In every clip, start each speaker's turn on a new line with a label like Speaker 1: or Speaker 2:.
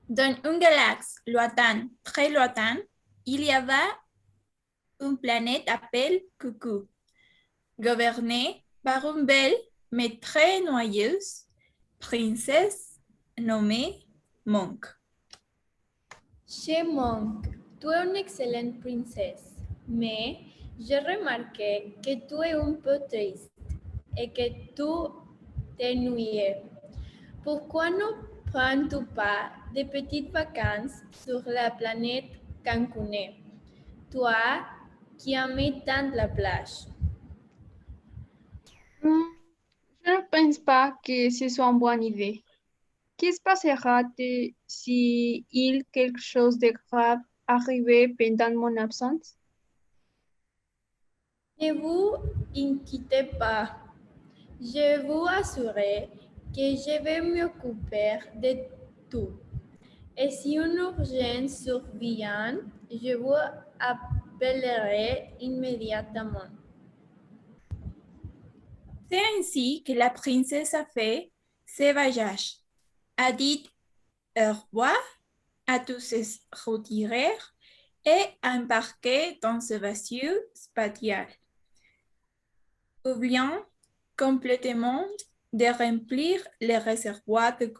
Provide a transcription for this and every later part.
Speaker 1: Dans une galaxie lointaine, très lointaine, il y avait une planète appelée Coucou, gouvernée par une belle mais très noyeuse princesse nommée Monk.
Speaker 2: Chez Monk, tu es une excellente princesse, mais j'ai remarqué que tu es un peu triste et que tu t'ennuyes. Pourquoi ne prends-tu pas de petites vacances sur la planète Cancun? Toi qui aimes tant la plage.
Speaker 3: Hmm, je ne pense pas que ce soit une bonne idée. Qu'est-ce qui passera si il quelque chose de grave arrivait pendant mon absence?
Speaker 2: Ne vous inquiétez pas, je vous assure que je vais m'occuper de tout. Et si une urgence survient, je vous appellerai immédiatement.
Speaker 1: C'est ainsi que la princesse a fait ses voyages, a dit au roi, a tous se retirer et a embarqué dans ce vaisseau spatial, oubliant complètement de remplir les réservoirs de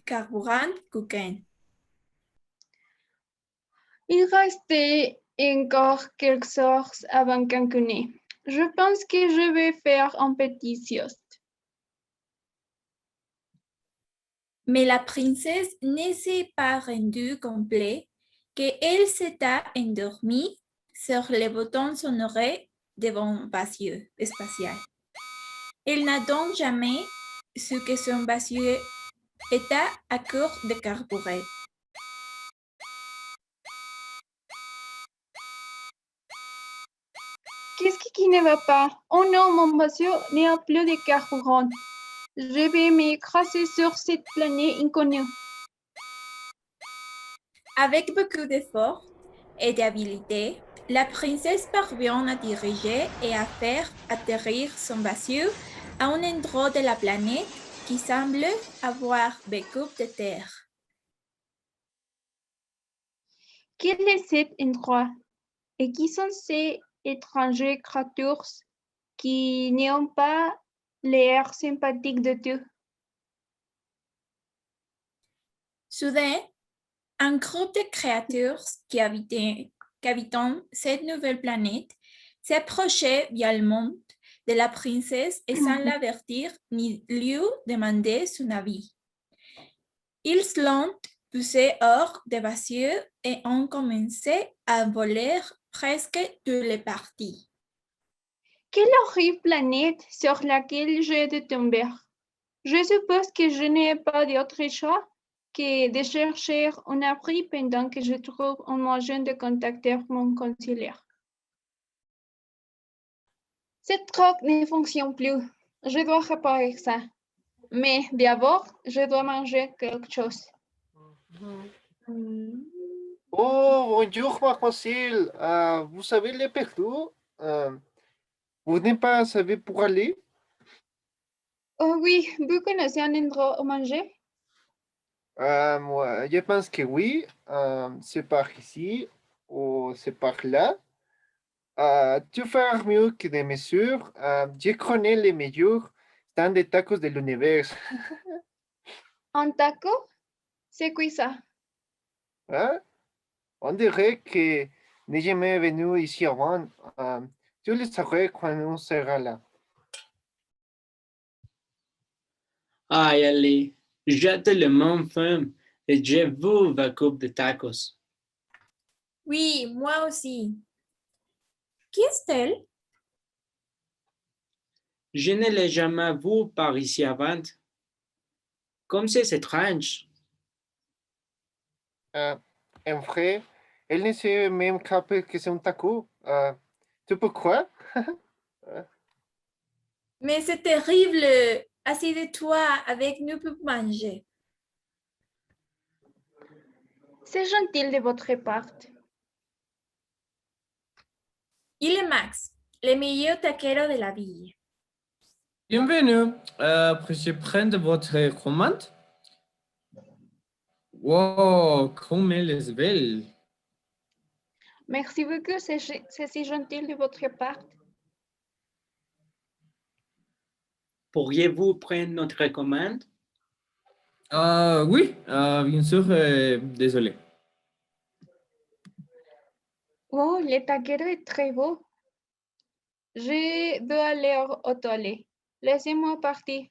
Speaker 1: carburant Cooken.
Speaker 3: Il restait encore quelques heures avant Cancun. Je pense que je vais faire un petit sieste.
Speaker 1: Mais la princesse ne s'est pas rendue complet qu'elle s'était endormie sur les boutons sonores devant vaisseau spatial. Elle n'a donc jamais su que son vaisseau était à court de carburant.
Speaker 3: Qu'est-ce qui ne va pas? Oh non, mon vaisseau n'a plus de carburant. Je vais m'écraser sur cette planète inconnue.
Speaker 1: Avec beaucoup d'efforts et d'habileté, la princesse parvient à diriger et à faire atterrir son vaisseau à un endroit de la planète qui semble avoir beaucoup de terre.
Speaker 3: Quel est cet endroit? Et qui sont ces étrangères créatures qui n'ont pas l'air sympathique de tout?
Speaker 1: Soudain, un groupe de créatures qui habitent cette nouvelle planète s'approchait violemment de la princesse et sans l'avertir ni lui demander son avis. Ils l'ont poussée hors des vaisseaux et ont commencé à voler presque toutes les parties.
Speaker 3: Quelle horrible planète sur laquelle j'ai de tomber. Je suppose que je n'ai pas d'autre choix que de chercher un abri pendant que je trouve un moyen de contacter mon conseiller. Cette troc ne fonctionne plus. Je dois réparer ça. Mais d'abord, je dois manger quelque chose.
Speaker 4: Oh, bonjour, mademoiselle. Vous avez les perdos? Vous n'êtes pas savez pour aller?
Speaker 3: Oh oui, vous connaissez un endroit où manger?
Speaker 4: Moi, je pense que oui. C'est par ici ou c'est par là. Tu fais mieux que des mesures. Je connais les meilleurs stands de tacos de l'univers.
Speaker 3: Un taco? C'est quoi ça?
Speaker 4: Hein? On dirait que n'est jamais venu ici avant. Tu le saurais quand on sera là.
Speaker 5: Aïe, allez, j'ai tellement faim et je veux ma coupe de tacos.
Speaker 1: Oui, moi aussi. Qui est-elle?
Speaker 5: Je ne l'ai jamais vu par ici avant. Comme c'est étrange.
Speaker 4: En vrai, elle ne sait même pas que c'est un taco. Tu peux croire?
Speaker 1: Mais c'est terrible. Assieds-toi avec nous pour manger.
Speaker 3: C'est gentil de votre part.
Speaker 1: Il est Max, le meilleur taquero de la ville.
Speaker 6: Bienvenue. Puis-je prendre votre commande? Wow, comme elle est belle.
Speaker 3: Merci beaucoup, c'est si gentil de votre part.
Speaker 5: Pourriez-vous prendre notre commande?
Speaker 6: Oui, bien sûr, désolé.
Speaker 3: Oh, le taquero est très beau. Je dois aller aux toilettes. Laissez-moi partir.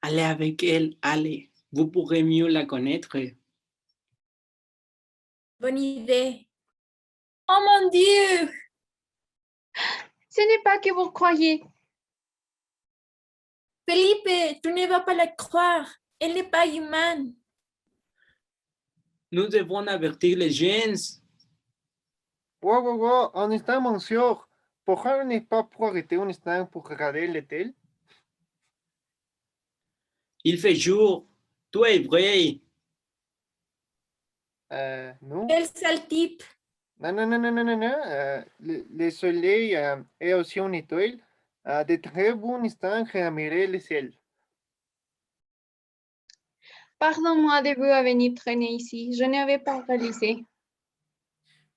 Speaker 5: Allez avec elle, allez. Vous pourrez mieux la connaître.
Speaker 1: Bonne idée. Oh mon Dieu!
Speaker 3: Ce n'est pas que vous croyez.
Speaker 1: Felipe, tu ne vas pas la croire. Elle n'est pas humaine.
Speaker 5: Nous devons avertir les gens.
Speaker 4: Wow, un instant, monsieur. Pourquoi on n'est pas pour arrêter un instant pour regarder l'hôtel?
Speaker 5: Il fait jour. Tout est vrai.
Speaker 4: Non.
Speaker 1: Quel sale type.
Speaker 4: Non. Le soleil est aussi une étoile. De très bon instant, j'aimerais le ciel.
Speaker 3: Pardon-moi de vous venir traîner ici. Je n'avais pas réalisé.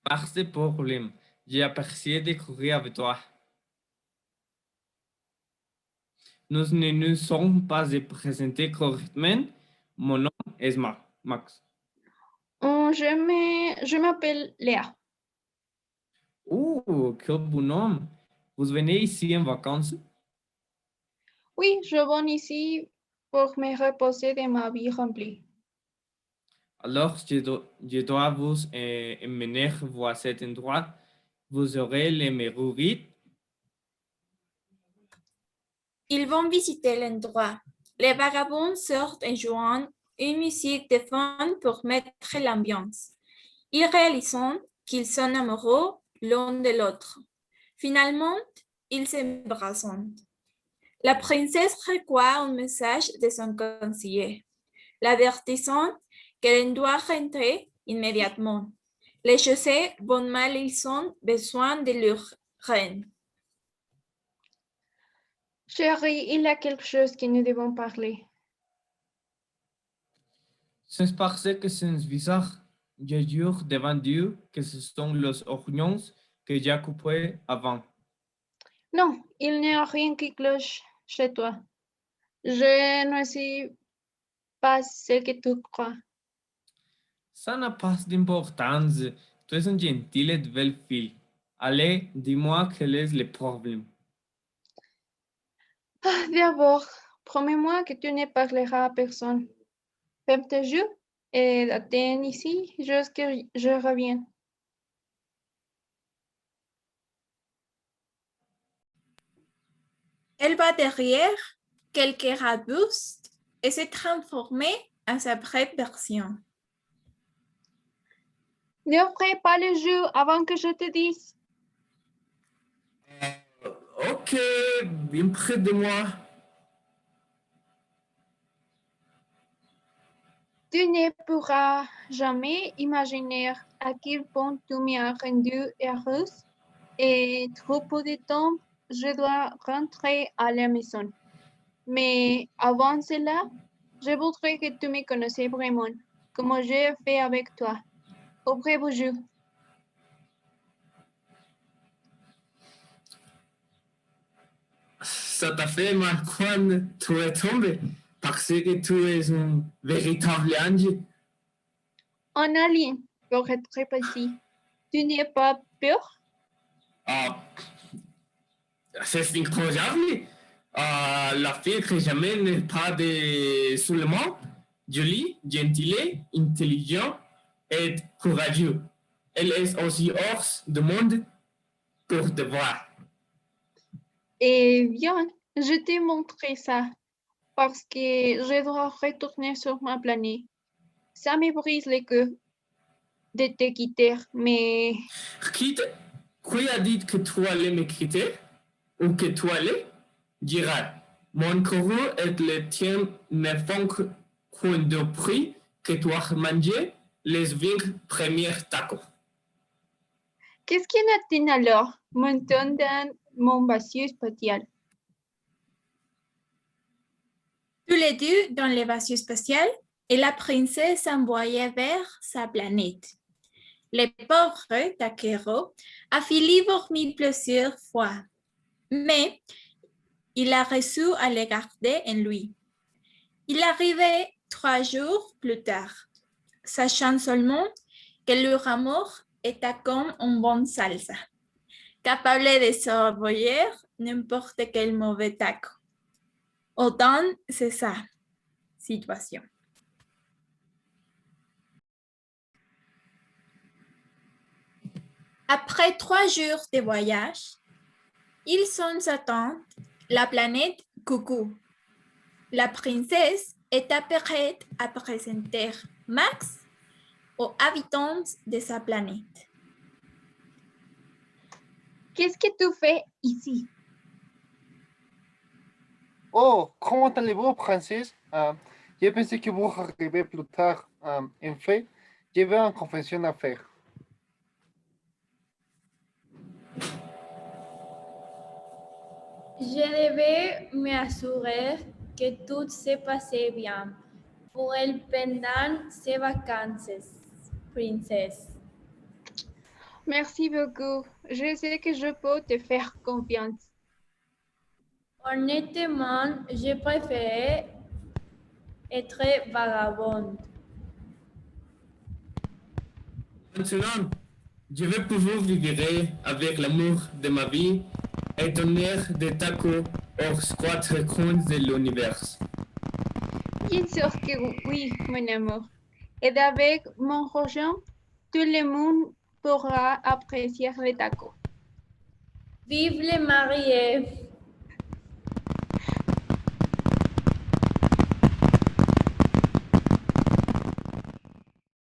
Speaker 6: Pas de problème. J'ai apprécié de courir avec toi. Nous ne nous sommes pas présentés correctement. Mon nom est Max.
Speaker 3: Je m'appelle Léa.
Speaker 6: Oh, quel bon nom. Vous venez ici en vacances?
Speaker 3: Oui, je viens ici pour me reposer de ma vie remplie.
Speaker 6: Alors, je dois vous emmener voir cet endroit. Vous aurez les mérites.
Speaker 1: Ils vont visiter l'endroit. Les vagabonds sortent et jouent une musique de fond pour mettre l'ambiance. Ils réalisent qu'ils sont amoureux l'un de l'autre. Finalement, ils s'embrassent. La princesse reçoit un message de son conseiller, l'avertissant qu'elle doit rentrer immédiatement. Les choses vont mal, ils ont besoin de leur reine.
Speaker 3: Chérie, il y a quelque chose que nous devons parler.
Speaker 6: C'est parce que c'est bizarre. Je jure devant Dieu que ce sont les oignons que j'ai coupés avant.
Speaker 3: Non, il n'y a rien qui cloche chez toi. Je ne suis pas ce que tu crois.
Speaker 6: Ça n'a pas d'importance. Tu es une gentille et belle fille. Allez, dis-moi quel est le problème.
Speaker 3: D'abord, promets-moi que tu ne parleras à personne. Ferme tes yeux et attends ici jusqu'à ce que je revienne.
Speaker 1: Elle va derrière quelques arbustes et se transforme en sa vraie version.
Speaker 3: N'ouvre pas les yeux avant que je te dise.
Speaker 6: Ok, bien près de moi.
Speaker 3: Tu ne pourras jamais imaginer à quel point tu m'as rendue heureuse et trop peu de temps, je dois rentrer à la maison. Mais avant cela, je voudrais que tu me connaisses vraiment, comme j'ai fait avec toi. Ouvrez vos yeux.
Speaker 6: Ça t'a fait mal quand tu es tombé parce que tu es un véritable ange.
Speaker 3: En alien, pour être très précis. Tu n'as pas peur?
Speaker 6: Ah, c'est incroyable. La fille que jamais n'est pas de seulement jolie, gentille, intelligente et courageuse. Elle est aussi hors du monde pour te voir.
Speaker 3: Eh bien, je t'ai montré ça parce que je dois retourner sur ma planète. Ça me brise le cœur de te quitter, mais
Speaker 6: Quitte, qui a dit que tu allais me quitter ou que tu allais? Dira, mon corps et le tien ne font qu'un de prix que tu as mangé les 20 premiers tacos.
Speaker 3: qu'est-ce qui n'atteint alors? Montant dans mon vaisseau spatial.
Speaker 1: Tu les deux dans le vaisseau spatial et la princesse s'envoyait vers sa planète. Le pauvre Takeru a failli vomir plusieurs fois, mais il a réussi à le garder en lui. Il arrivait 3 jours plus tard, sachant seulement que leur amour était comme une bonne salsa, capable de survoyer n'importe quel mauvais taco. Autant c'est sa situation. Après 3 jours de voyage, ils sont atteints la planète Coucou. La princesse est prête à présenter Max aux habitants de sa planète.
Speaker 3: Qu'est-ce que tu fais ici?
Speaker 4: Oh, comment allez-vous, princesse? Je pensais que vous arrivez plus tard. En fait, j'avais une confession à faire.
Speaker 2: Je devais m'assurer que tout se passait bien pour elle pendant ses vacances, princesse.
Speaker 3: Merci beaucoup. Je sais que je peux te faire confiance.
Speaker 2: Honnêtement, je préfère être vagabonde.
Speaker 6: Maintenant, je vais pouvoir vivre avec l'amour de ma vie et donner des tacos aux 4 coins de l'univers.
Speaker 3: Bien sûr que oui, mon amour. Et avec mon argent, tout le monde pourra apprécier les tacos.
Speaker 2: Vive les mariés!